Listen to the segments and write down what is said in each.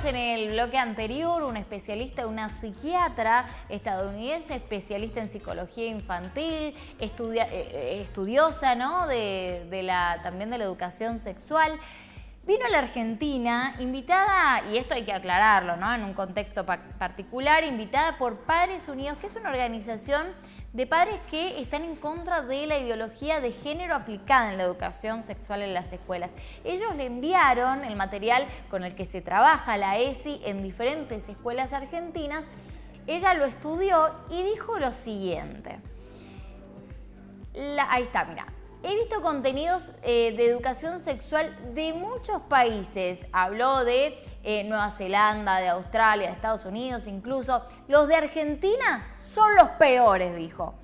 en el bloque anterior, una especialista, una psiquiatra estadounidense, especialista en psicología infantil, estudiosa, ¿no? También de la educación sexual. Vino a la Argentina, invitada, y esto hay que aclararlo, ¿no? En un contexto particular, invitada por Padres Unidos, que es una organización de padres que están en contra de la ideología de género aplicada en la educación sexual en las escuelas. Ellos le enviaron el material con el que se trabaja la ESI en diferentes escuelas argentinas. Ella lo estudió y dijo lo siguiente. Ahí está, mira. He visto contenidos de educación sexual de muchos países. Habló de Nueva Zelanda, de Australia, de Estados Unidos incluso. Los de Argentina son los peores, dijo.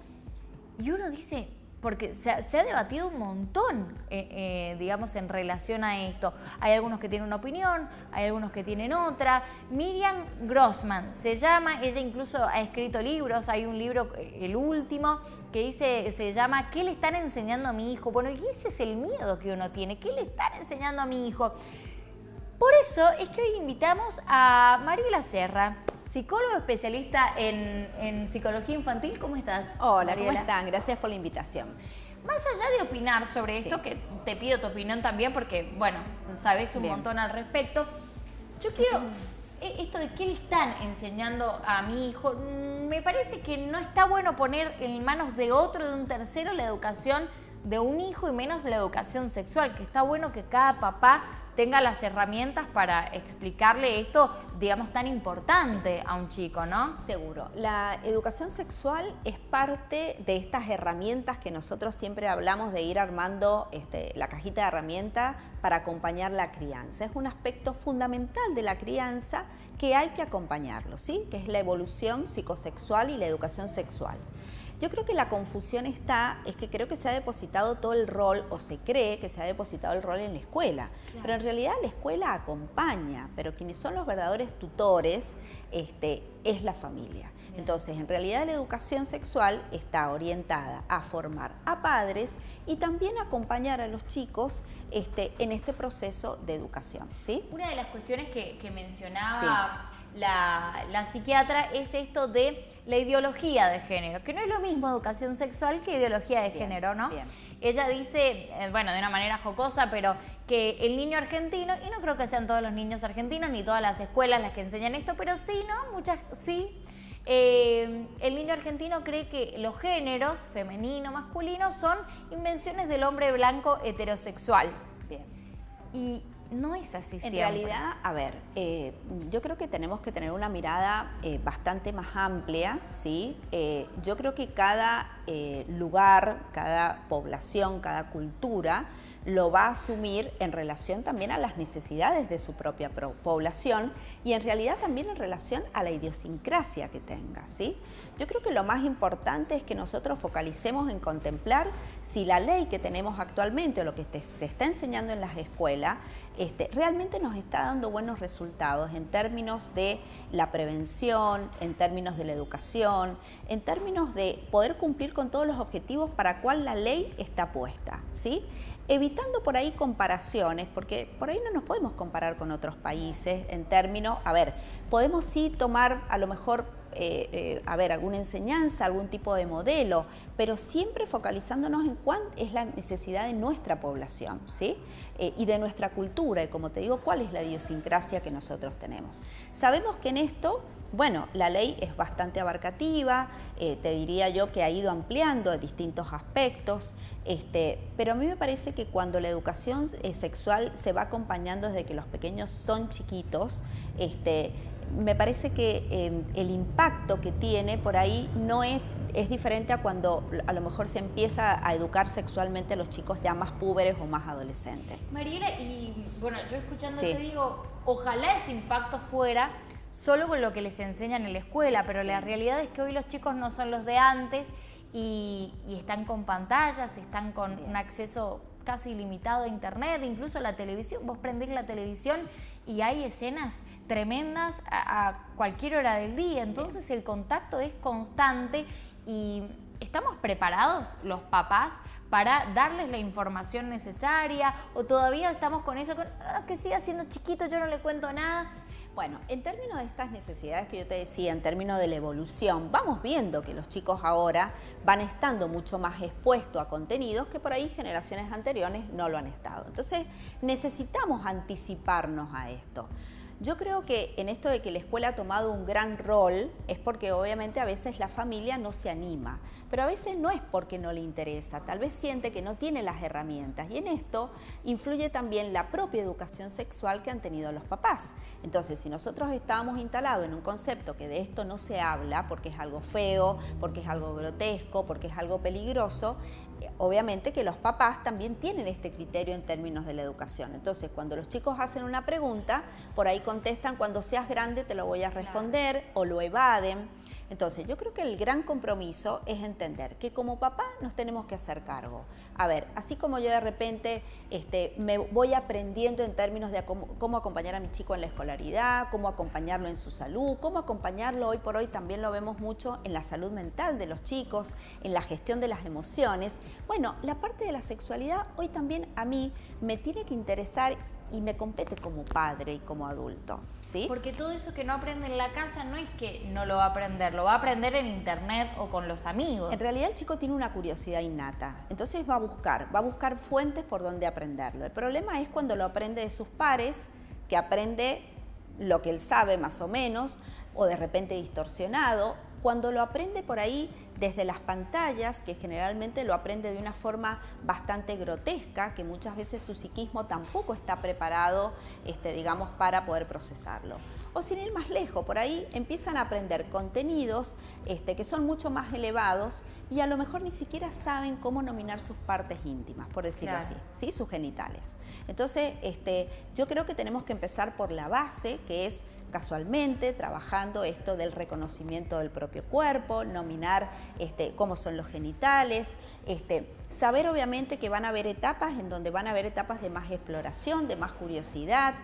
Y uno dice, porque se ha debatido un montón, digamos, en relación a esto. Hay algunos que tienen una opinión, hay algunos que tienen otra. Miriam Grossman se llama, ella incluso ha escrito libros. Hay un libro, el último, que se llama ¿Qué le están enseñando a mi hijo? Bueno, y ese es el miedo que uno tiene. ¿Qué le están enseñando a mi hijo? Por eso es que hoy invitamos a Mariela Serra, psicóloga especialista en psicología infantil. ¿Cómo estás? Hola, Mariela? ¿cómo están? Gracias por la invitación. Más allá de opinar sobre esto, que te pido tu opinión también porque, bueno, sabes un montón al respecto, yo quiero... Esto de qué le están enseñando a mi hijo, me parece que no está bueno poner en manos de otro, de un tercero, la educación de un hijo y menos la educación sexual, que está bueno que cada papá tenga las herramientas para explicarle esto, digamos, tan importante a un chico, ¿no? Seguro. La educación sexual es parte de estas herramientas que nosotros siempre hablamos de ir armando la cajita de herramientas para acompañar la crianza. Es un aspecto fundamental de la crianza que hay que acompañarlo, ¿sí? Que es la evolución psicosexual y la educación sexual. Yo creo que la confusión es que creo que se ha depositado todo el rol, o se cree que se ha depositado el rol en la escuela, claro. Pero en realidad la escuela acompaña, pero quienes son los verdaderos tutores es la familia. Bien. Entonces, en realidad la educación sexual está orientada a formar a padres y también a acompañar a los chicos en este proceso de educación, ¿sí? Una de las cuestiones que mencionaba... Sí. La psiquiatra es esto de la ideología de género, que no es lo mismo educación sexual que ideología de género, ¿no? Bien. Ella dice, bueno, de una manera jocosa, pero que el niño argentino, y no creo que sean todos los niños argentinos ni todas las escuelas las que enseñan esto, pero sí, ¿no? Muchas sí. El niño argentino cree que los géneros, femenino, masculino, son invenciones del hombre blanco heterosexual. Bien. Y no es así siempre. En realidad, a ver, yo creo que tenemos que tener una mirada bastante más amplia, ¿sí? Yo creo que cada lugar, cada población, cada cultura lo va a asumir en relación también a las necesidades de su propia población y en realidad también en relación a la idiosincrasia que tenga, ¿sí? Yo creo que lo más importante es que nosotros focalicemos en contemplar si la ley que tenemos actualmente o lo que se está enseñando en las escuelas realmente nos está dando buenos resultados en términos de la prevención, en términos de la educación, en términos de poder cumplir con todos los objetivos para cual la ley está puesta, ¿sí? Evitando por ahí comparaciones, porque por ahí no nos podemos comparar con otros países en términos, a ver, podemos sí tomar a lo mejor, alguna enseñanza, algún tipo de modelo, pero siempre focalizándonos en cuál es la necesidad de nuestra población, ¿sí? Y de nuestra cultura, y como te digo, cuál es la idiosincrasia que nosotros tenemos. Sabemos que en esto, bueno, la ley es bastante abarcativa, te diría yo que ha ido ampliando distintos aspectos, pero a mí me parece que cuando la educación sexual se va acompañando desde que los pequeños son chiquitos, me parece que el impacto que tiene por ahí no es diferente a cuando a lo mejor se empieza a educar sexualmente a los chicos ya más púberes o más adolescentes. Mariela, y bueno, yo escuchándote digo, ojalá ese impacto fuera solo con lo que les enseñan en la escuela, pero la realidad es que hoy los chicos no son los de antes y están con pantallas, están con un acceso casi ilimitado a internet, incluso a la televisión. Vos prendés la televisión y hay escenas tremendas a cualquier hora del día, entonces el contacto es constante y ¿estamos preparados los papás para darles la información necesaria o todavía estamos con eso, que siga siendo chiquito, yo no le cuento nada? Bueno, en términos de estas necesidades que yo te decía, en términos de la evolución, vamos viendo que los chicos ahora van estando mucho más expuestos a contenidos que por ahí generaciones anteriores no lo han estado. Entonces, necesitamos anticiparnos a esto. Yo creo que en esto de que la escuela ha tomado un gran rol es porque obviamente a veces la familia no se anima, pero a veces no es porque no le interesa, tal vez siente que no tiene las herramientas y en esto influye también la propia educación sexual que han tenido los papás. Entonces, si nosotros estábamos instalados en un concepto que de esto no se habla porque es algo feo, porque es algo grotesco, porque es algo peligroso, obviamente que los papás también tienen este criterio en términos de la educación. Entonces, cuando los chicos hacen una pregunta, por ahí contestan, cuando seas grande te lo voy a responder, claro, o lo evaden. Entonces, yo creo que el gran compromiso es entender que como papá nos tenemos que hacer cargo. A ver, así como yo de repente me voy aprendiendo en términos de cómo acompañar a mi chico en la escolaridad, cómo acompañarlo en su salud, cómo acompañarlo hoy por hoy, también lo vemos mucho en la salud mental de los chicos, en la gestión de las emociones. Bueno, la parte de la sexualidad hoy también a mí me tiene que interesar y me compete como padre y como adulto, ¿sí? Porque todo eso que no aprende en la casa no es que no lo va a aprender, lo va a aprender en internet o con los amigos. En realidad el chico tiene una curiosidad innata, entonces va a buscar fuentes por donde aprenderlo. El problema es cuando lo aprende de sus pares, que aprende lo que él sabe más o menos, o de repente distorsionado, cuando lo aprende por ahí desde las pantallas, que generalmente lo aprende de una forma bastante grotesca, que muchas veces su psiquismo tampoco está preparado, digamos, para poder procesarlo. O sin ir más lejos, por ahí empiezan a aprender contenidos que son mucho más elevados y a lo mejor ni siquiera saben cómo nominar sus partes íntimas, por decirlo así, ¿sí? Sus genitales. Entonces, yo creo que tenemos que empezar por la base, que es casualmente trabajando esto del reconocimiento del propio cuerpo, nominar cómo son los genitales, saber obviamente que van a haber etapas en donde van a haber etapas de más exploración, de más curiosidad.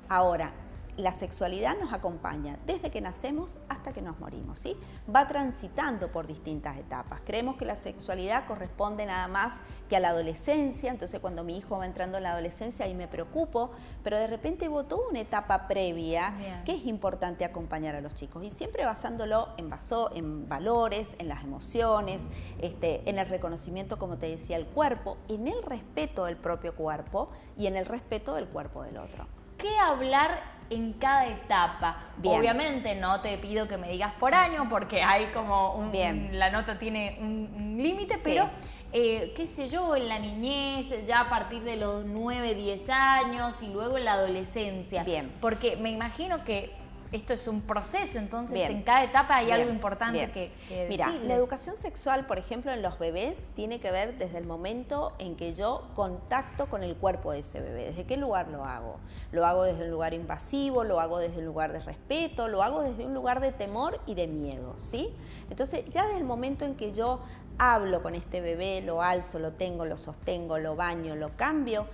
Ahora, la sexualidad nos acompaña desde que nacemos hasta que nos morimos, ¿sí? Va transitando por distintas etapas. Creemos que la sexualidad corresponde nada más que a la adolescencia, entonces cuando mi hijo va entrando en la adolescencia ahí me preocupo, pero de repente hubo toda una etapa previa que es importante acompañar a los chicos y siempre basándolo en valores, en las emociones, en el reconocimiento, como te decía, el cuerpo, en el respeto del propio cuerpo y en el respeto del cuerpo del otro. ¿Qué hablar en cada etapa? Bien. Obviamente no te pido que me digas por año porque hay como la nota tiene un límite, sí, pero qué sé yo, en la niñez, ya a partir de los 9, 10 años y luego en la adolescencia. Bien. Porque me imagino que esto es un proceso, entonces en cada etapa hay algo importante que decirles. Mira, la educación sexual, por ejemplo, en los bebés tiene que ver desde el momento en que yo contacto con el cuerpo de ese bebé. ¿Desde qué lugar lo hago? Lo hago desde un lugar invasivo, lo hago desde un lugar de respeto, lo hago desde un lugar de temor y de miedo, ¿sí? Entonces, ya desde el momento en que yo hablo con este bebé, lo alzo, lo tengo, lo sostengo, lo baño, lo cambio,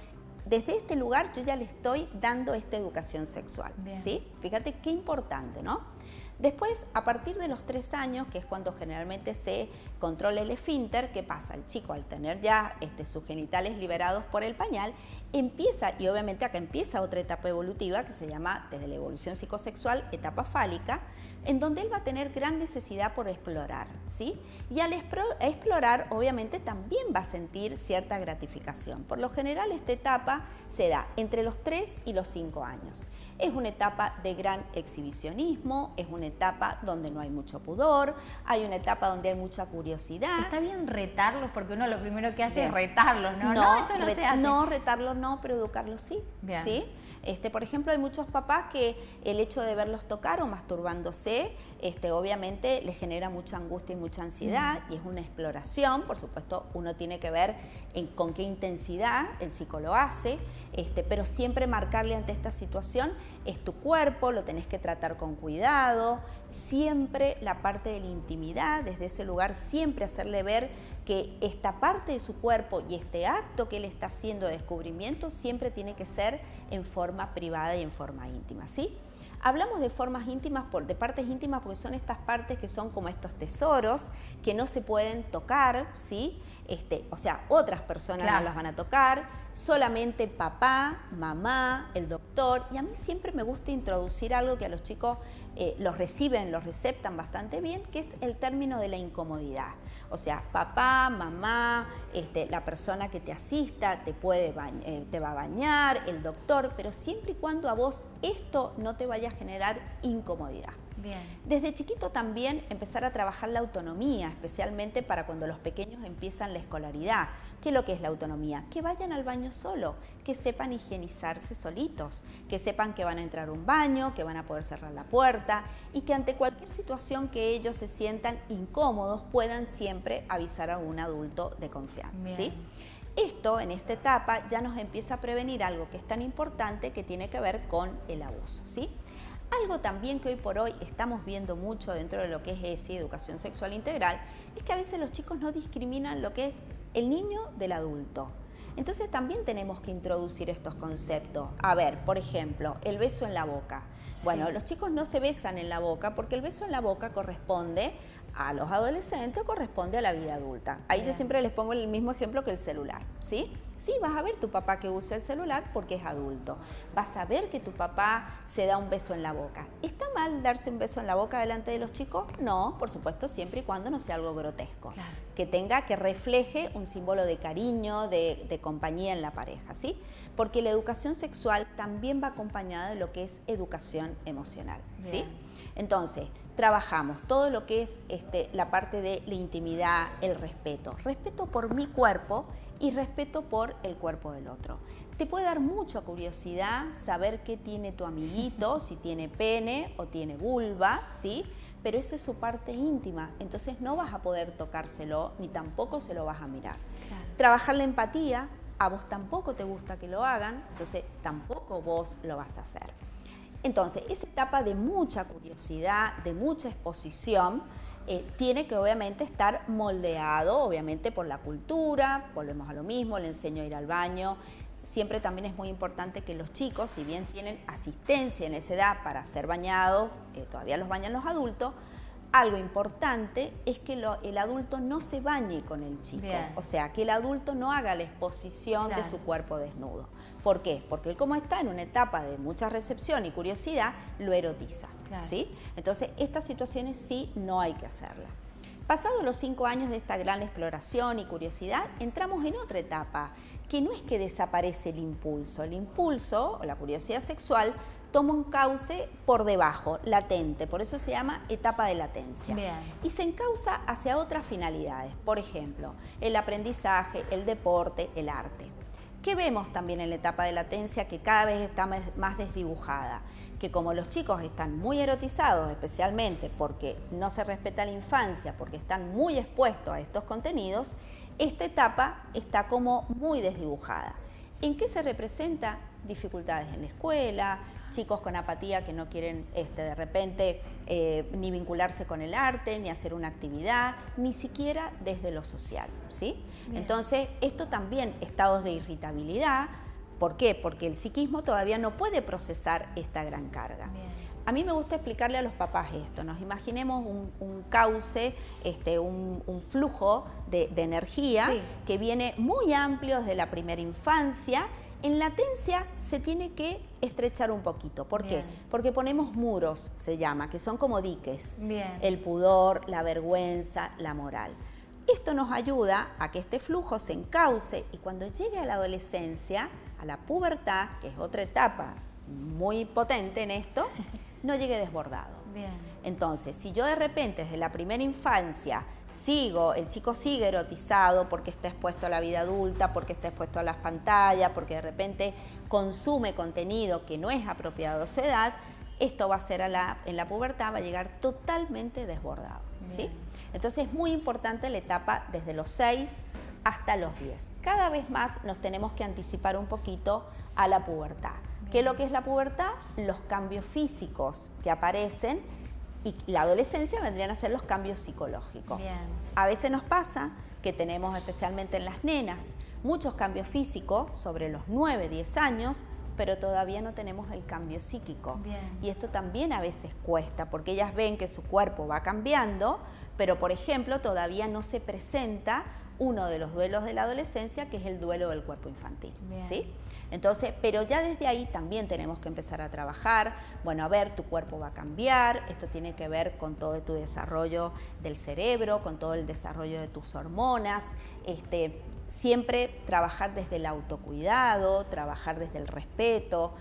desde este lugar yo ya le estoy dando esta educación sexual, ¿sí? Fíjate qué importante, ¿no? Después, a partir de los 3 años, que es cuando generalmente se controla el esfínter, ¿qué pasa? El chico, al tener ya sus genitales liberados por el pañal, empieza, y obviamente acá empieza otra etapa evolutiva que se llama, desde la evolución psicosexual, etapa fálica, en donde él va a tener gran necesidad por explorar, ¿sí? Y al explorar, obviamente, también va a sentir cierta gratificación. Por lo general, esta etapa se da entre los 3 y los 5 años. Es una etapa de gran exhibicionismo, es una etapa donde no hay mucho pudor, hay una etapa donde hay mucha curiosidad. Está bien retarlos, porque uno lo primero que hace es retarlos, ¿no? No, eso no se hace. No, retarlos no, pero educarlos sí, ¿sí? Por ejemplo, hay muchos papás que el hecho de verlos tocar o masturbándose, obviamente les genera mucha angustia y mucha ansiedad y es una exploración. Por supuesto, uno tiene que ver con qué intensidad el chico lo hace, pero siempre marcarle ante esta situación es tu cuerpo, lo tenés que tratar con cuidado, siempre la parte de la intimidad, desde ese lugar siempre hacerle ver que esta parte de su cuerpo y este acto que él está haciendo de descubrimiento siempre tiene que ser en forma privada y en forma íntima, ¿sí? Hablamos de formas íntimas, de partes íntimas, porque son estas partes que son como estos tesoros que no se pueden tocar, ¿sí? O sea, otras personas no las van a tocar, solamente papá, mamá, el doctor doctor, y a mí siempre me gusta introducir algo que a los chicos los receptan bastante bien, que es el término de la incomodidad. O sea, papá, mamá, la persona que te asista te va a bañar, el doctor, pero siempre y cuando a vos esto no te vaya a generar incomodidad. Bien. Desde chiquito también empezar a trabajar la autonomía, especialmente para cuando los pequeños empiezan la escolaridad. ¿Qué es lo que es la autonomía? Que vayan al baño solo, que sepan higienizarse solitos, que sepan que van a entrar a un baño, que van a poder cerrar la puerta y que ante cualquier situación que ellos se sientan incómodos puedan siempre avisar a un adulto de confianza. ¿Sí? Esto en esta etapa ya nos empieza a prevenir algo que es tan importante que tiene que ver con el abuso. ¿Sí? Algo también que hoy por hoy estamos viendo mucho dentro de lo que es ESI, Educación Sexual Integral, es que a veces los chicos no discriminan lo que es el niño del adulto. Entonces también tenemos que introducir estos conceptos. A ver, por ejemplo, el beso en la boca. Bueno, los chicos no se besan en la boca porque el beso en la boca corresponde a los adolescentes o corresponde a la vida adulta. Ahí yo siempre les pongo el mismo ejemplo que el celular, ¿sí? Sí, vas a ver tu papá que usa el celular porque es adulto. Vas a ver que tu papá se da un beso en la boca. ¿Está mal darse un beso en la boca delante de los chicos? No, por supuesto, siempre y cuando no sea algo grotesco. Claro. Que refleje un símbolo de cariño, de compañía en la pareja, ¿sí? Porque la educación sexual también va acompañada de lo que es educación emocional, ¿sí? Entonces, trabajamos todo lo que es la parte de la intimidad, el respeto. Respeto por mi cuerpo y respeto por el cuerpo del otro. Te puede dar mucha curiosidad saber qué tiene tu amiguito, si tiene pene o tiene vulva, ¿sí? Pero eso es su parte íntima, entonces no vas a poder tocárselo ni tampoco se lo vas a mirar. Claro. Trabajar la empatía, a vos tampoco te gusta que lo hagan, entonces tampoco vos lo vas a hacer. Entonces, esa etapa de mucha curiosidad, de mucha exposición, tiene que obviamente estar moldeado, obviamente por la cultura, volvemos a lo mismo, le enseño a ir al baño. Siempre también es muy importante que los chicos, si bien tienen asistencia en esa edad para ser bañados, todavía los bañan los adultos, algo importante es que el adulto no se bañe con el chico. Bien. O sea, que el adulto no haga la exposición de su cuerpo desnudo. ¿Por qué? Porque él, como está en una etapa de mucha recepción y curiosidad, lo erotiza. Claro. ¿Sí? Entonces, estas situaciones sí no hay que hacerlas. Pasados los 5 años de esta gran exploración y curiosidad, entramos en otra etapa, que no es que desaparece el impulso. El impulso o la curiosidad sexual toma un cauce por debajo, latente, por eso se llama etapa de latencia. Bien. Y se encausa hacia otras finalidades, por ejemplo, el aprendizaje, el deporte, el arte. ¿Qué vemos también en la etapa de latencia? Que cada vez está más desdibujada, que como los chicos están muy erotizados, especialmente porque no se respeta la infancia, porque están muy expuestos a estos contenidos, esta etapa está como muy desdibujada. ¿En qué se representa? Dificultades en la escuela, chicos con apatía que no quieren de repente ni vincularse con el arte, ni hacer una actividad, ni siquiera desde lo social, ¿sí? Entonces, esto también, estados de irritabilidad. ¿Por qué? Porque el psiquismo todavía no puede procesar esta gran carga. Bien. A mí me gusta explicarle a los papás esto. Nos imaginemos un cauce, un flujo de energía que viene muy amplio desde la primera infancia. En latencia se tiene que estrechar un poquito. ¿Por qué? Porque ponemos muros, se llama, que son como diques. Bien. El pudor, la vergüenza, la moral. Esto nos ayuda a que este flujo se encauce y cuando llegue a la adolescencia, a la pubertad, que es otra etapa muy potente en esto, no llegue desbordado. Bien. Entonces, si yo de repente desde la primera infancia el chico sigue erotizado porque está expuesto a la vida adulta, porque está expuesto a las pantallas, porque de repente consume contenido que no es apropiado a su edad, esto va a ser en la pubertad, va a llegar totalmente desbordado, ¿sí? Entonces es muy importante la etapa desde los 6 hasta los 10. Cada vez más nos tenemos que anticipar un poquito a la pubertad. ¿Qué es lo que es la pubertad? Los cambios físicos que aparecen y la adolescencia vendrían a ser los cambios psicológicos. Bien. A veces nos pasa que tenemos, especialmente en las nenas, muchos cambios físicos sobre los 9, 10 años, pero todavía no tenemos el cambio psíquico. Bien. Y esto también a veces cuesta, porque ellas ven que su cuerpo va cambiando, pero por ejemplo todavía no se presenta uno de los duelos de la adolescencia, que es el duelo del cuerpo infantil. ¿Sí? Entonces, pero ya desde ahí también tenemos que empezar a trabajar. Bueno, a ver, tu cuerpo va a cambiar, esto tiene que ver con todo tu desarrollo del cerebro, con todo el desarrollo de tus hormonas, siempre trabajar desde el autocuidado, trabajar desde el respeto.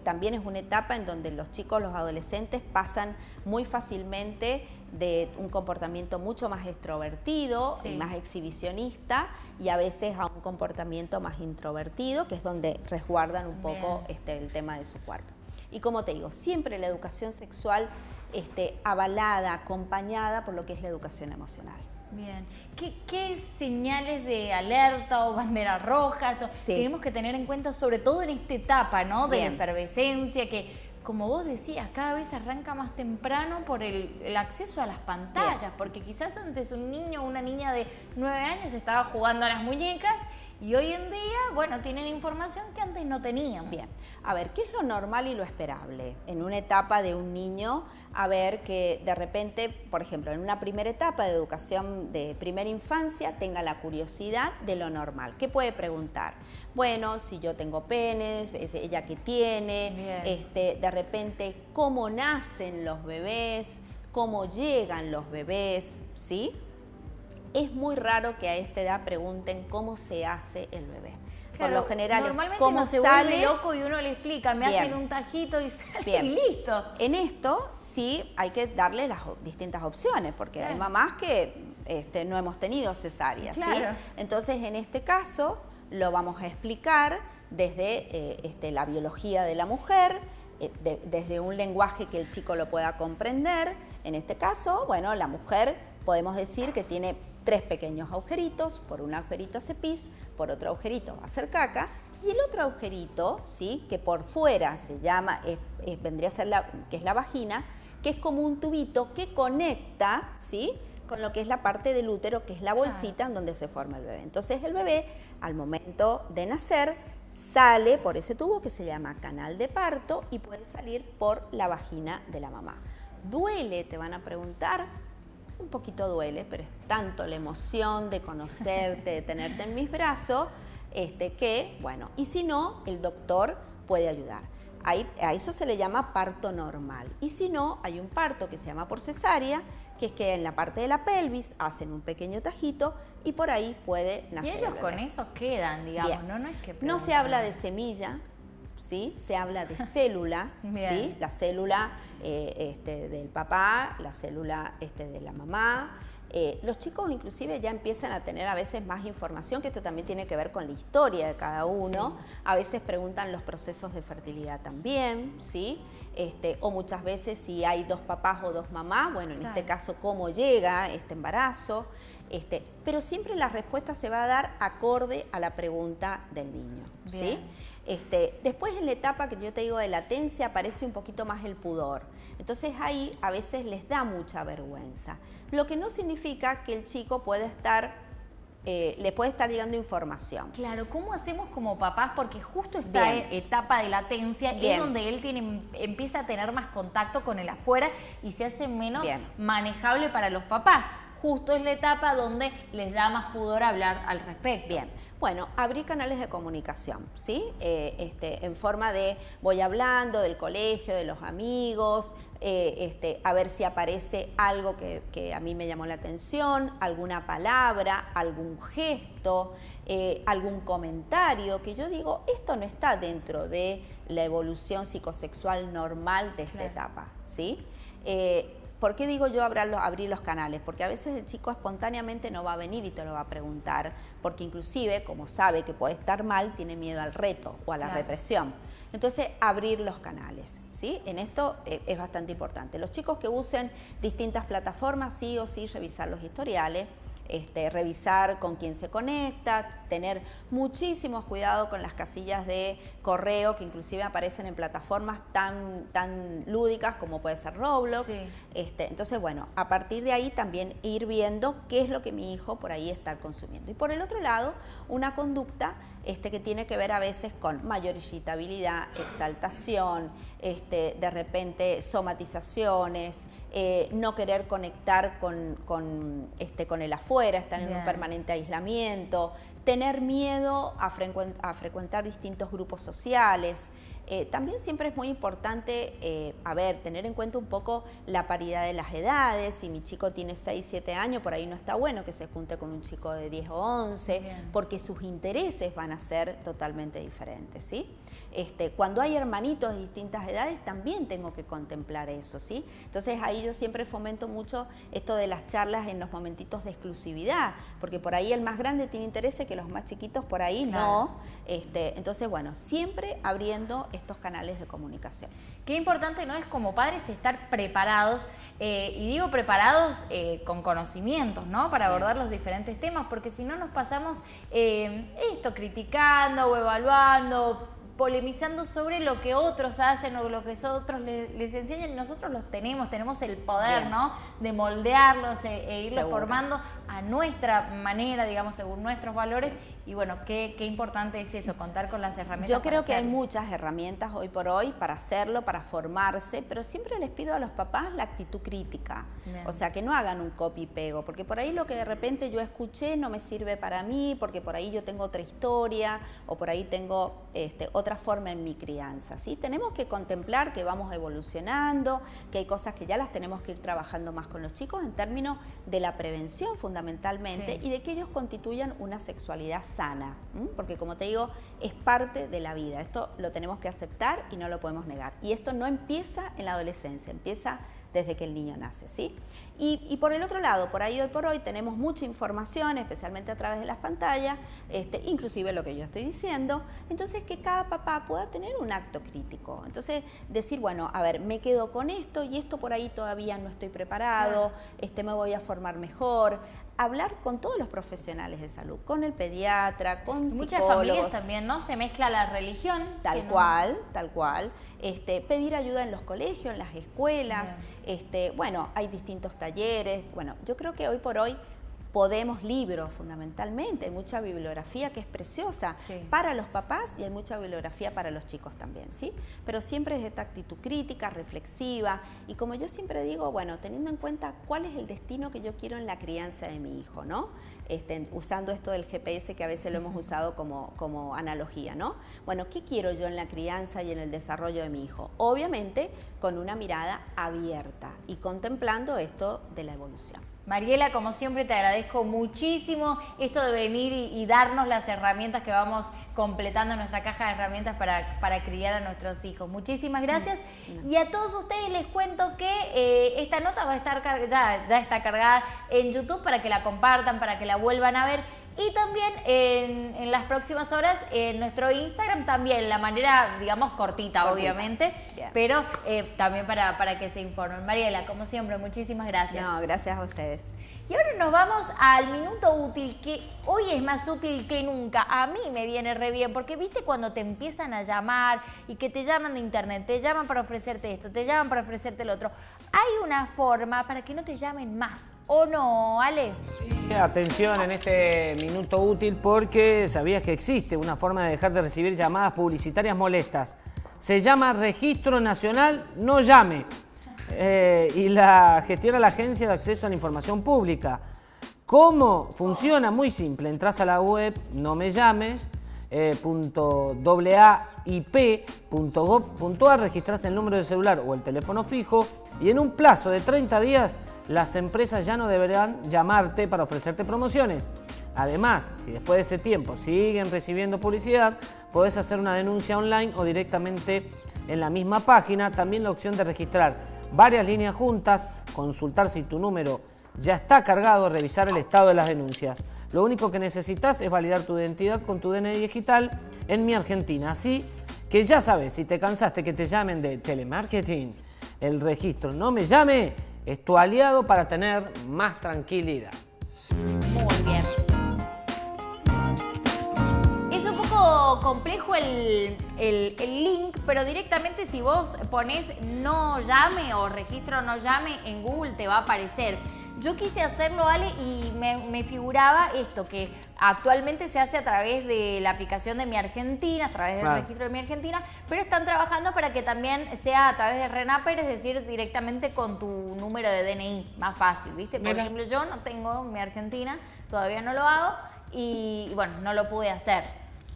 También es una etapa en donde los chicos, los adolescentes pasan muy fácilmente de un comportamiento mucho más extrovertido y más exhibicionista, y a veces a un comportamiento más introvertido, que es donde resguardan un poco el tema de su cuerpo. Y como te digo, siempre la educación sexual avalada, acompañada por lo que es la educación emocional. Bien. ¿Qué señales de alerta o banderas rojas tenemos que tener en cuenta, sobre todo en esta etapa, ¿no? De la efervescencia, que, como vos decías, cada vez arranca más temprano por el acceso a las pantallas? Porque quizás antes un niño o una niña de 9 años estaba jugando a las muñecas y hoy en día, bueno, tienen información que antes no teníamos. Bien, a ver, ¿qué es lo normal y lo esperable en una etapa de un niño? A ver, que de repente, por ejemplo, en una primera etapa de educación de primera infancia, tenga la curiosidad de lo normal. ¿Qué puede preguntar? Bueno, si yo tengo penes, ella qué tiene, de repente, cómo nacen los bebés, cómo llegan los bebés, ¿sí? Es muy raro que a esta edad pregunten cómo se hace el bebé. Claro, por lo general, normalmente cómo no se vuelve loco y uno le explica, me hacen un tajito y sale y listo. En esto sí hay que darle las distintas opciones, porque hay mamás que no hemos tenido cesáreas, ¿sí? Entonces, en este caso, lo vamos a explicar desde la biología de la mujer, desde un lenguaje que el chico lo pueda comprender. En este caso, bueno, la mujer podemos decir que tiene 3 pequeños agujeritos. Por un agujerito hace pis, por otro agujerito va a hacer caca, y el otro agujerito, ¿sí?, que por fuera se llama, vendría a ser que es la vagina, que es como un tubito que conecta, ¿sí?, con lo que es la parte del útero, que es la bolsita en donde se forma el bebé. Entonces el bebé, al momento de nacer, sale por ese tubo que se llama canal de parto y puede salir por la vagina de la mamá. ¿Duele?, te van a preguntar. Un poquito duele, pero es tanto la emoción de conocerte, de tenerte en mis brazos, que, bueno, y si no, el doctor puede ayudar. A eso se le llama parto normal. Y si no, hay un parto que se llama por cesárea, que es que en la parte de la pelvis hacen un pequeño tajito y por ahí puede nacer. Y ellos con eso quedan, digamos, ¿no? No es que no se habla de semilla, ¿sí? Se habla de célula, ¿sí? La célula del papá, la célula de la mamá. Los chicos inclusive ya empiezan a tener a veces más información, que esto también tiene que ver con la historia de cada uno. A veces preguntan los procesos de fertilidad también, ¿sí? O muchas veces si hay 2 papás o 2 mamás, bueno, en este caso, cómo llega este embarazo. Pero siempre la respuesta se va a dar acorde a la pregunta del niño, ¿sí? Después, en la etapa que yo te digo de latencia, aparece un poquito más el pudor. Entonces ahí a veces les da mucha vergüenza, lo que no significa que el chico puede estar, le puede estar llegando información. Claro, ¿cómo hacemos como papás? Porque justo esta etapa de latencia es donde él empieza a tener más contacto con el afuera y se hace menos manejable para los papás. Justo es la etapa donde les da más pudor hablar al respecto. Bien, bueno, abrir canales de comunicación, ¿sí? En forma de, voy hablando del colegio, de los amigos, a ver si aparece algo que a mí me llamó la atención, alguna palabra, algún gesto, algún comentario, que yo digo, esto no está dentro de la evolución psicosexual normal de esta etapa, ¿sí? ¿Por qué digo yo abrir los canales? Porque a veces el chico espontáneamente no va a venir y te lo va a preguntar, porque inclusive, como sabe que puede estar mal, tiene miedo al reto o a la represión. Entonces, abrir los canales, ¿sí? En esto es bastante importante. Los chicos que usen distintas plataformas, sí o sí, revisar los historiales, revisar con quién se conecta, tener muchísimos cuidado con las casillas de correo que inclusive aparecen en plataformas tan lúdicas como puede ser Roblox. Entonces, bueno, a partir de ahí también ir viendo qué es lo que mi hijo por ahí está consumiendo. Y por el otro lado, una conducta que tiene que ver a veces con mayor irritabilidad, exaltación, de repente somatizaciones, no querer conectar con el afuera, estar en un permanente aislamiento, tener miedo a frecuentar distintos grupos sociales. También siempre es muy importante, tener en cuenta un poco la paridad de las edades. Si mi chico tiene 6, 7 años, por ahí no está bueno que se junte con un chico de 10 o 11, porque sus intereses van a ser totalmente diferentes, ¿sí? Cuando hay hermanitos de distintas edades, también tengo que contemplar eso, ¿sí? Entonces ahí yo siempre fomento mucho esto de las charlas en los momentitos de exclusividad, porque por ahí el más grande tiene intereses que los más chiquitos por ahí no. Entonces, bueno, siempre abriendo estos canales de comunicación. Qué importante, ¿no? Es como padres estar preparados, y digo preparados con conocimientos, ¿no? Para abordar los diferentes temas, porque si no nos pasamos criticando o evaluando, polemizando sobre lo que otros hacen o lo que otros les enseñan. Nosotros tenemos el poder, ¿no? De moldearlos e irlos formando a nuestra manera, digamos, según nuestros valores. Y bueno, qué importante es eso, contar con las herramientas. Yo creo que hay muchas herramientas hoy por hoy para hacerlo, para formarse, pero siempre les pido a los papás la actitud crítica. Bien. O sea, que no hagan un copy y pego, porque por ahí lo que de repente yo escuché no me sirve para mí, porque por ahí yo tengo otra historia o por ahí tengo otra forma en mi crianza, ¿sí? Tenemos que contemplar que vamos evolucionando, que hay cosas que ya las tenemos que ir trabajando más con los chicos en términos de la prevención fundamentalmente, y de que ellos constituyan una sexualidad sana, porque como te digo, es parte de la vida. Esto lo tenemos que aceptar y no lo podemos negar. Y esto no empieza en la adolescencia, empieza desde que el niño nace, ¿sí? Y por el otro lado, por ahí hoy por hoy tenemos mucha información, especialmente a través de las pantallas, inclusive lo que yo estoy diciendo, entonces que cada papá pueda tener un acto crítico. Entonces decir, bueno, a ver, me quedo con esto y esto por ahí todavía no estoy preparado, me voy a formar mejor. Hablar con todos los profesionales de salud, con el pediatra, con muchas psicólogos. familias también, ¿no? Se mezcla la religión. Tal cual. Pedir ayuda en los colegios, en las escuelas. Bueno, hay distintos talleres. Bueno, yo creo que hoy por hoy podemos libros fundamentalmente, hay mucha bibliografía que es preciosa para los papás y hay mucha bibliografía para los chicos también, ¿sí? Pero siempre es esta actitud crítica, reflexiva y como yo siempre digo, bueno, teniendo en cuenta cuál es el destino que yo quiero en la crianza de mi hijo, ¿no? Usando esto del GPS que a veces lo hemos usado como analogía, ¿no? Bueno, ¿qué quiero yo en la crianza y en el desarrollo de mi hijo? Obviamente con una mirada abierta y contemplando esto de la evolución. Mariela, como siempre te agradezco muchísimo esto de venir y darnos las herramientas que vamos completando en nuestra caja de herramientas para criar a nuestros hijos. Muchísimas gracias. Y a todos ustedes les cuento que esta nota va a estar ya está cargada en YouTube para que la compartan, para que la vuelvan a ver. Y también en las próximas horas en nuestro Instagram también, la manera, digamos, cortita. Obviamente, pero también para que se informen. Mariela, como siempre, muchísimas gracias. No, gracias a ustedes. Y ahora nos vamos al minuto útil, que hoy es más útil que nunca. A mí me viene re bien, porque viste cuando te empiezan a llamar y que te llaman de internet, te llaman para ofrecerte esto, te llaman para ofrecerte el otro. Hay una forma para que no te llamen más, ¿o no, Ale? Sí, atención en este minuto útil, porque sabías que existe una forma de dejar de recibir llamadas publicitarias molestas. Se llama Registro Nacional No Llame. Y la gestiona la Agencia de Acceso a la Información Pública. ¿Cómo funciona? Muy simple. Entras a la web No Me Llames, .aip.gov.ar, registras el número de celular o el teléfono fijo y en un plazo de 30 días las empresas ya no deberán llamarte para ofrecerte promociones. Además, si después de ese tiempo siguen recibiendo publicidad, podés hacer una denuncia online o directamente en la misma página. También la opción de registrar varias líneas juntas, consultar si tu número ya está cargado, revisar el estado de las denuncias. Lo único que necesitas es validar tu identidad con tu DNI digital en Mi Argentina. Así que ya sabes, si te cansaste que te llamen de telemarketing, el registro No Me Llame es tu aliado para tener más tranquilidad. Muy bien. Complejo el link, pero directamente si vos pones No Llame o registro No Llame en Google te va a aparecer. Yo quise hacerlo, Ale, y me figuraba esto, que actualmente se hace a través de la aplicación de Mi Argentina, a través del registro de Mi Argentina, pero están trabajando para que también sea a través de RENAPER, es decir, directamente con tu número de DNI, más fácil, ¿viste? Por ejemplo, yo no tengo Mi Argentina, todavía no lo hago y bueno, no lo pude hacer.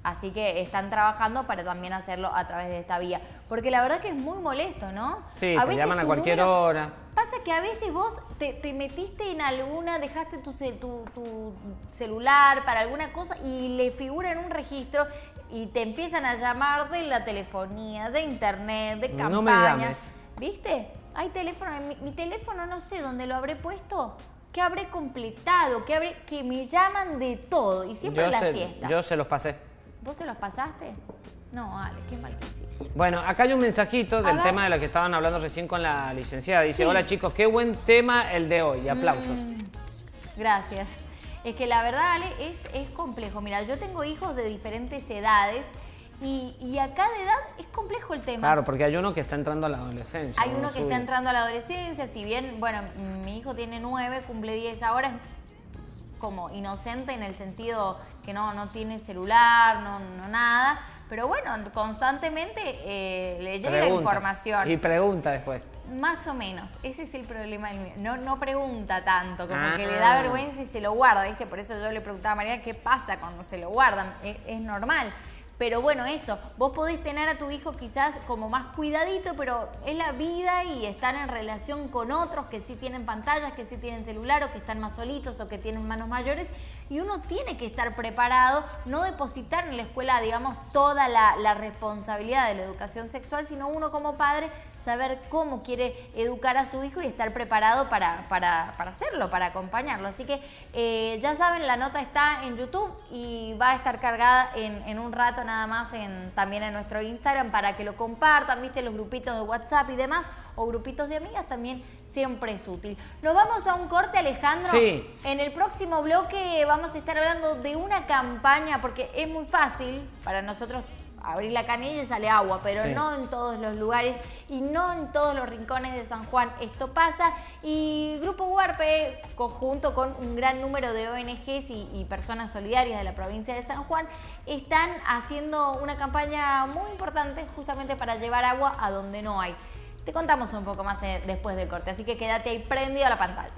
Así que están trabajando para también hacerlo a través de esta vía. Porque la verdad que es muy molesto, ¿no? Sí, te llaman a cualquier hora. Pasa que a veces vos te metiste en alguna, dejaste tu celular para alguna cosa y le figura en un registro y te empiezan a llamar de la telefonía, de internet, de campañas. No me llames. ¿Viste? Hay teléfono, mi teléfono no sé dónde lo habré puesto. ¿Qué habré completado? Que me llaman de todo y siempre en la siesta. Yo se los pasé. ¿Vos se los pasaste? No, Ale, qué mal que hiciste. Bueno, acá hay un mensajito del tema de lo que estaban hablando recién con la licenciada. Dice, hola chicos, qué buen tema el de hoy. Aplausos. Gracias. Es que la verdad, Ale, es complejo. Mira, yo tengo hijos de diferentes edades y a cada edad es complejo el tema. Claro, porque hay uno que está entrando a la adolescencia. Hay uno que está entrando a la adolescencia, si bien, bueno, mi hijo tiene 9, cumple 10 ahora, es como inocente en el sentido que no tiene celular, no nada, pero bueno, constantemente le llega información. Y pregunta después. Más o menos, ese es el problema del mío. No pregunta tanto, como que le da vergüenza y se lo guarda, ¿viste? Por eso yo le preguntaba a María qué pasa cuando se lo guardan, es normal. Pero bueno, eso, vos podés tener a tu hijo quizás como más cuidadito, pero es la vida y están en relación con otros que sí tienen pantallas, que sí tienen celular o que están más solitos o que tienen manos mayores y uno tiene que estar preparado, no depositar en la escuela, digamos, toda la responsabilidad de la educación sexual, sino uno como padre saber cómo quiere educar a su hijo y estar preparado para hacerlo, para acompañarlo. Así que ya saben, la nota está en YouTube y va a estar cargada en un rato nada más también en nuestro Instagram para que lo compartan, viste, los grupitos de WhatsApp y demás, o grupitos de amigas también siempre es útil. Nos vamos a un corte, Alejandro. Sí. En el próximo bloque vamos a estar hablando de una campaña, porque es muy fácil para nosotros abrir la canilla y sale agua, pero no en todos los lugares y no en todos los rincones de San Juan esto pasa. Y Grupo Huarpe, junto con un gran número de ONGs y personas solidarias de la provincia de San Juan, están haciendo una campaña muy importante justamente para llevar agua a donde no hay. Te contamos un poco más después del corte, así que quédate ahí prendido a la pantalla.